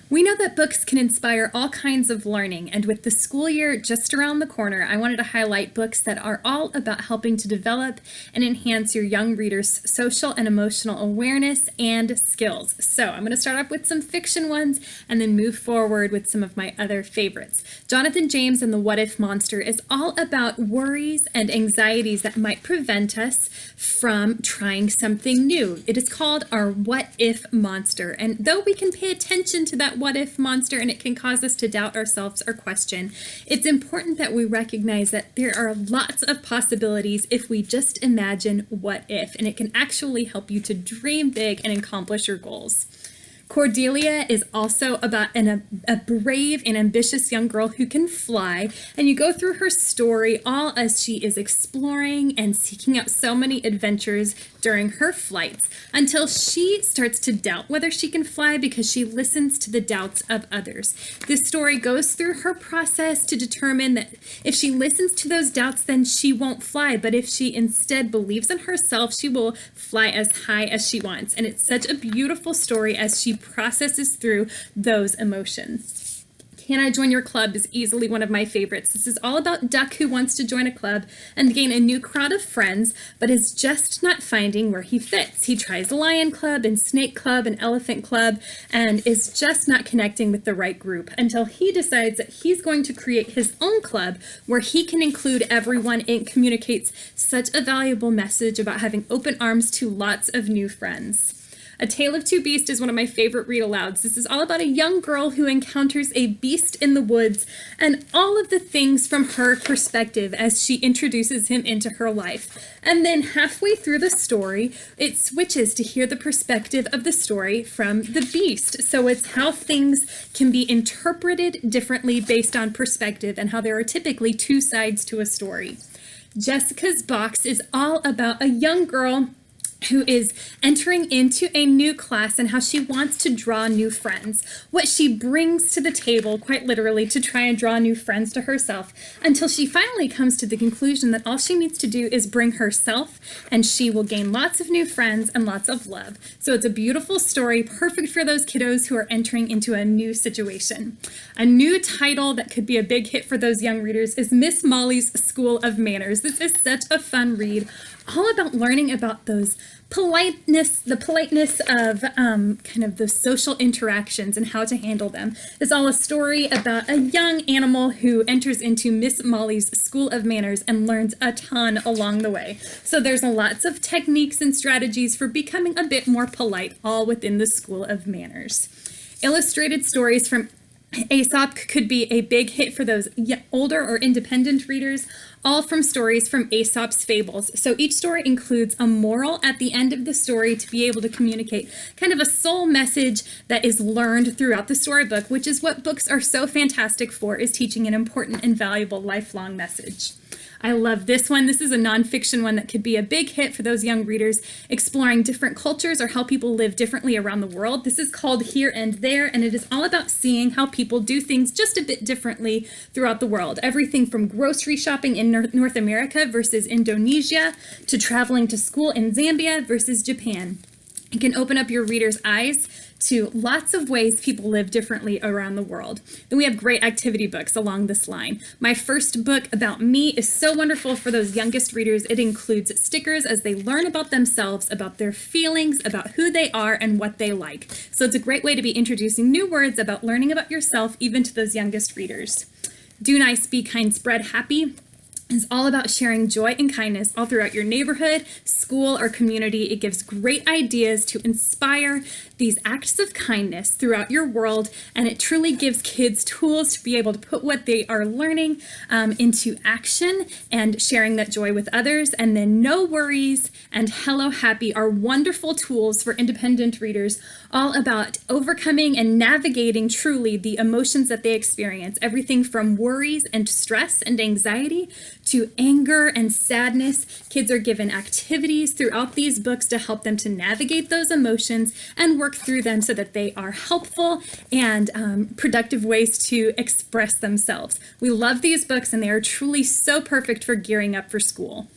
We know that books can inspire all kinds of learning, and with the school year just around the corner, I wanted to highlight books that are all about helping to develop and enhance your young readers' social and emotional awareness and skills. So I'm going to start off with some fiction ones and then move forward with some of my other favorites. Jonathan James and the What If Monster is all about worries and anxieties that might prevent us from trying something new. It is called our What If Monster, and though we can pay attention to that what if monster and it can cause us to doubt ourselves or question, it's important that we recognize that there are lots of possibilities if we just imagine what if, and it can actually help you to dream big and accomplish your goals. Cordelia is also about a brave and ambitious young girl who can fly, and you go through her story all as she is exploring and seeking out so many adventures during her flights until she starts to doubt whether she can fly because she listens to the doubts of others. This story goes through her process to determine that if she listens to those doubts, then she won't fly, but if she instead believes in herself, she will fly as high as she wants. And it's such a beautiful story as she processes through those emotions. Can I Join Your Club is easily one of my favorites. This is all about Duck who wants to join a club and gain a new crowd of friends, but is just not finding where he fits. He tries Lion Club and Snake Club and Elephant Club and is just not connecting with the right group until he decides that he's going to create his own club where he can include everyone and communicates such a valuable message about having open arms to lots of new friends. A Tale of Two Beasts is one of my favorite read-alouds. This is all about a young girl who encounters a beast in the woods and all of the things from her perspective as she introduces him into her life. And then halfway through the story, it switches to hear the perspective of the story from the beast. So it's how things can be interpreted differently based on perspective and how there are typically two sides to a story. Jessica's Box is all about a young girl who is entering into a new class and how she wants to draw new friends. What she brings to the table, quite literally, to try and draw new friends to herself, until she finally comes to the conclusion that all she needs to do is bring herself, and she will gain lots of new friends and lots of love. So it's a beautiful story, perfect for those kiddos who are entering into a new situation. A new title that could be a big hit for those young readers is Miss Molly's School of Manners. This is such a fun read, all about learning about those the politeness of kind of the social interactions and how to handle them. It's all a story about a young animal who enters into Miss Molly's School of Manners and learns a ton along the way. So there's lots of techniques and strategies for becoming a bit more polite, all within the School of Manners. Illustrated stories from Aesop could be a big hit for those older or independent readers, all from stories from Aesop's fables. So each story includes a moral at the end of the story to be able to communicate kind of a soul message that is learned throughout the storybook, which is what books are so fantastic for, is teaching an important and valuable lifelong message. I love this one. This is a nonfiction one that could be a big hit for those young readers exploring different cultures or how people live differently around the world. This is called Here and There, and it is all about seeing how people do things just a bit differently throughout the world. Everything from grocery shopping in North America versus Indonesia to traveling to school in Zambia versus Japan. It can open up your readers' eyes to lots of ways people live differently around the world. Then we have great activity books along this line. My first book about me is so wonderful for those youngest readers. It includes stickers as they learn about themselves, about their feelings, about who they are and what they like. So it's a great way to be introducing new words about learning about yourself, even to those youngest readers. Do Nice, Be Kind, Spread Happy is all about sharing joy and kindness all throughout your neighborhood, school, or community. It gives great ideas to inspire these acts of kindness throughout your world, and it truly gives kids tools to be able to put what they are learning into action and sharing that joy with others. And then No Worries and Hello Happy are wonderful tools for independent readers, all about overcoming and navigating truly the emotions that they experience, everything from worries and stress and anxiety to anger and sadness. Kids are given activities throughout these books to help them to navigate those emotions and work through them so that they are helpful and productive ways to express themselves. We love these books, and they are truly so perfect for gearing up for school.